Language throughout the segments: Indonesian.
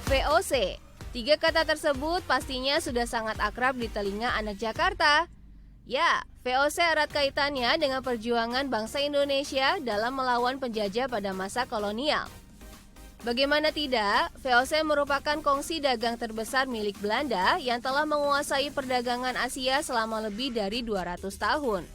VOC. Tiga kata tersebut pastinya sudah sangat akrab di telinga anak Jakarta. Ya, VOC erat kaitannya dengan perjuangan bangsa Indonesia dalam melawan penjajah pada masa kolonial. Bagaimana tidak, VOC merupakan kongsi dagang terbesar milik Belanda yang telah menguasai perdagangan Asia selama lebih dari 200 tahun.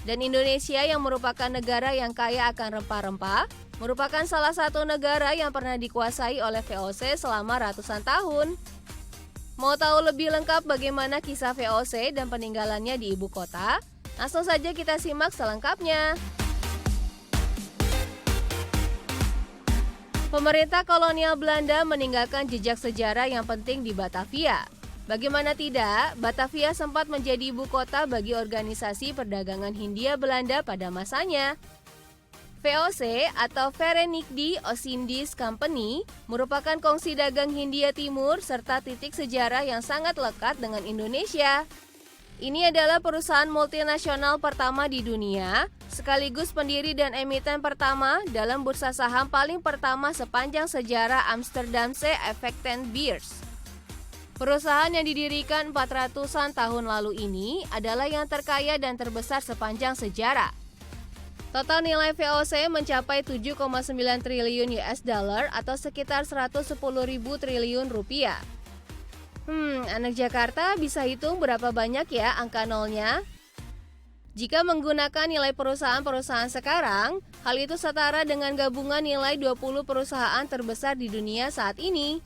Dan Indonesia yang merupakan negara yang kaya akan rempah-rempah, merupakan salah satu negara yang pernah dikuasai oleh VOC selama ratusan tahun. Mau tahu lebih lengkap bagaimana kisah VOC dan peninggalannya di ibu kota? Langsung saja kita simak selengkapnya. Pemerintah kolonial Belanda meninggalkan jejak sejarah yang penting di Batavia. Bagaimana tidak, Batavia sempat menjadi ibu kota bagi organisasi perdagangan Hindia Belanda pada masanya. VOC atau Verenigde Oostindische Compagnie merupakan kongsi dagang Hindia Timur serta titik sejarah yang sangat lekat dengan Indonesia. Ini adalah perusahaan multinasional pertama di dunia, sekaligus pendiri dan emiten pertama dalam bursa saham paling pertama sepanjang sejarah Amsterdamse Effectenbeurs. Perusahaan yang didirikan 400-an tahun lalu ini adalah yang terkaya dan terbesar sepanjang sejarah. Total nilai VOC mencapai 7,9 triliun US dollar atau sekitar 110.000 triliun rupiah. Anak Jakarta bisa hitung berapa banyak ya angka nolnya? Jika menggunakan nilai perusahaan-perusahaan sekarang, hal itu setara dengan gabungan nilai 20 perusahaan terbesar di dunia saat ini.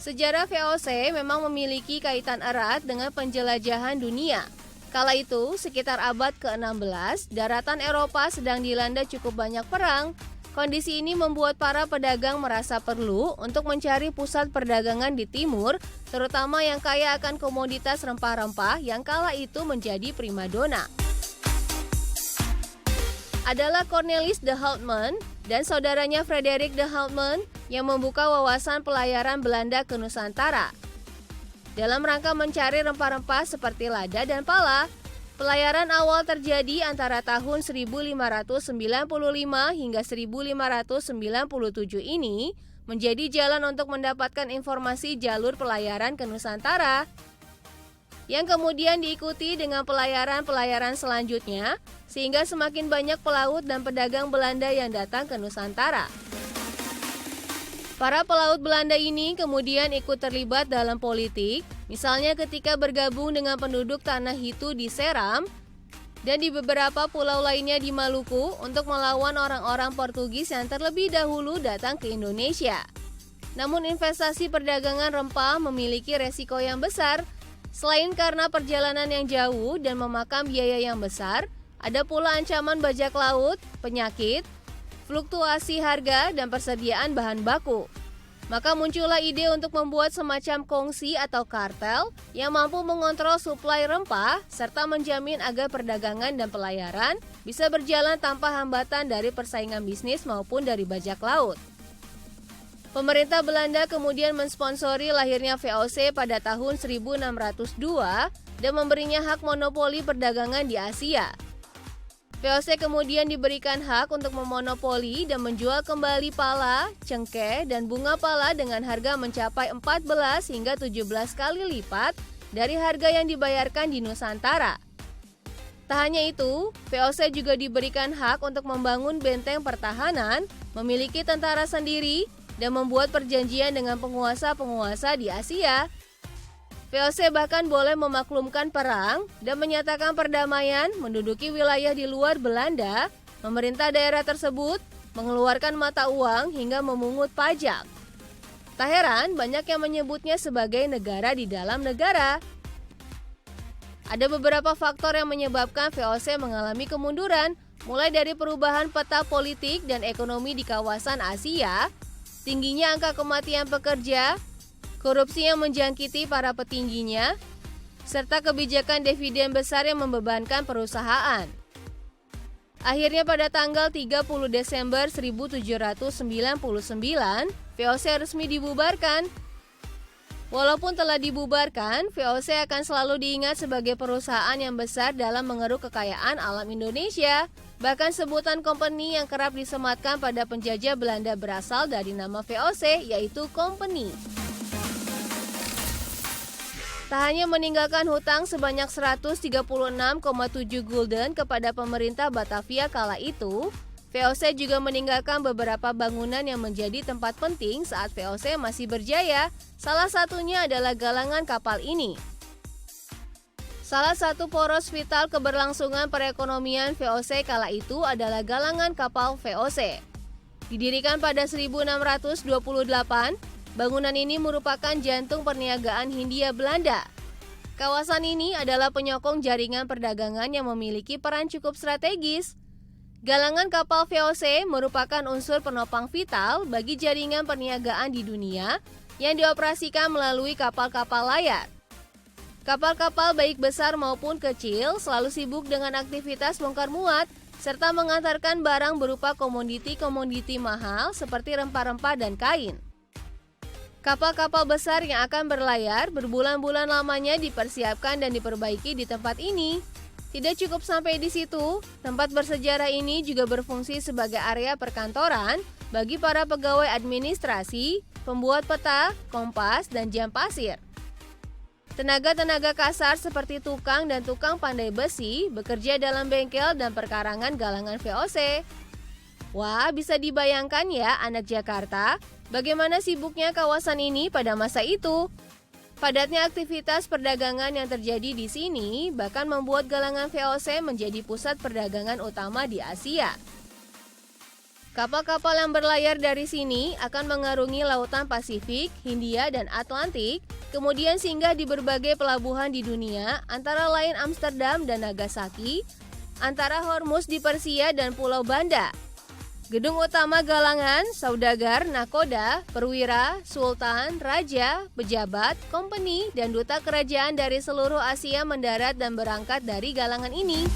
Sejarah VOC memang memiliki kaitan erat dengan penjelajahan dunia. Kala itu, sekitar abad ke-16, daratan Eropa sedang dilanda cukup banyak perang. Kondisi ini membuat para pedagang merasa perlu untuk mencari pusat perdagangan di timur, terutama yang kaya akan komoditas rempah-rempah yang kala itu menjadi primadona. Adalah Cornelis de Houtman dan saudaranya Frederik de Houtman yang membuka wawasan pelayaran Belanda ke Nusantara. Dalam rangka mencari rempah-rempah seperti lada dan pala, pelayaran awal terjadi antara tahun 1595 hingga 1597 ini menjadi jalan untuk mendapatkan informasi jalur pelayaran ke Nusantara, yang kemudian diikuti dengan pelayaran-pelayaran selanjutnya, sehingga semakin banyak pelaut dan pedagang Belanda yang datang ke Nusantara. Para pelaut Belanda ini kemudian ikut terlibat dalam politik, misalnya ketika bergabung dengan penduduk Tanah Hitu di Seram dan di beberapa pulau lainnya di Maluku untuk melawan orang-orang Portugis yang terlebih dahulu datang ke Indonesia. Namun investasi perdagangan rempah memiliki resiko yang besar. Selain karena perjalanan yang jauh dan memakan biaya yang besar, ada pula ancaman bajak laut, penyakit, fluktuasi harga, dan persediaan bahan baku. Maka muncullah ide untuk membuat semacam kongsi atau kartel yang mampu mengontrol suplai rempah serta menjamin agar perdagangan dan pelayaran bisa berjalan tanpa hambatan dari persaingan bisnis maupun dari bajak laut. Pemerintah Belanda kemudian mensponsori lahirnya VOC pada tahun 1602 dan memberinya hak monopoli perdagangan di Asia. VOC kemudian diberikan hak untuk memonopoli dan menjual kembali pala, cengkeh, dan bunga pala dengan harga mencapai 14 hingga 17 kali lipat dari harga yang dibayarkan di Nusantara. Tak hanya itu, VOC juga diberikan hak untuk membangun benteng pertahanan, memiliki tentara sendiri, dan membuat perjanjian dengan penguasa-penguasa di Asia. VOC bahkan boleh memaklumkan perang dan menyatakan perdamaian menduduki wilayah di luar Belanda, memerintah daerah tersebut, mengeluarkan mata uang hingga memungut pajak. Tak heran banyak yang menyebutnya sebagai negara di dalam negara. Ada beberapa faktor yang menyebabkan VOC mengalami kemunduran, mulai dari perubahan peta politik dan ekonomi di kawasan Asia, tingginya angka kematian pekerja, korupsi yang menjangkiti para petingginya, serta kebijakan dividen besar yang membebankan perusahaan. Akhirnya pada tanggal 30 Desember 1799, VOC resmi dibubarkan. Walaupun telah dibubarkan, VOC akan selalu diingat sebagai perusahaan yang besar dalam mengeruk kekayaan alam Indonesia. Bahkan sebutan company yang kerap disematkan pada penjajah Belanda berasal dari nama VOC, yaitu company. Tak hanya meninggalkan hutang sebanyak 136,7 gulden kepada pemerintah Batavia kala itu, VOC juga meninggalkan beberapa bangunan yang menjadi tempat penting saat VOC masih berjaya. Salah satunya adalah galangan kapal ini. Salah satu poros vital keberlangsungan perekonomian VOC kala itu adalah galangan kapal VOC. Didirikan pada 1628, bangunan ini merupakan jantung perniagaan Hindia Belanda. Kawasan ini adalah penyokong jaringan perdagangan yang memiliki peran cukup strategis. Galangan kapal VOC merupakan unsur penopang vital bagi jaringan perniagaan di dunia yang dioperasikan melalui kapal-kapal layar. Kapal-kapal baik besar maupun kecil selalu sibuk dengan aktivitas bongkar muat serta mengantarkan barang berupa komoditi-komoditi mahal seperti rempah-rempah dan kain. Kapal-kapal besar yang akan berlayar berbulan-bulan lamanya dipersiapkan dan diperbaiki di tempat ini. Tidak cukup sampai di situ, tempat bersejarah ini juga berfungsi sebagai area perkantoran bagi para pegawai administrasi, pembuat peta, kompas, dan jam pasir. Tenaga-tenaga kasar seperti tukang dan tukang pandai besi bekerja dalam bengkel dan perkarangan galangan VOC. Wah, bisa dibayangkan ya anak Jakarta, bagaimana sibuknya kawasan ini pada masa itu. Padatnya aktivitas perdagangan yang terjadi di sini bahkan membuat galangan VOC menjadi pusat perdagangan utama di Asia. Kapal-kapal yang berlayar dari sini akan mengarungi lautan Pasifik, Hindia, dan Atlantik, kemudian singgah di berbagai pelabuhan di dunia, antara lain Amsterdam dan Nagasaki, antara Hormuz di Persia dan Pulau Banda. Gedung utama galangan, saudagar, nakoda, perwira, sultan, raja, pejabat, company, dan duta kerajaan dari seluruh Asia mendarat dan berangkat dari galangan ini.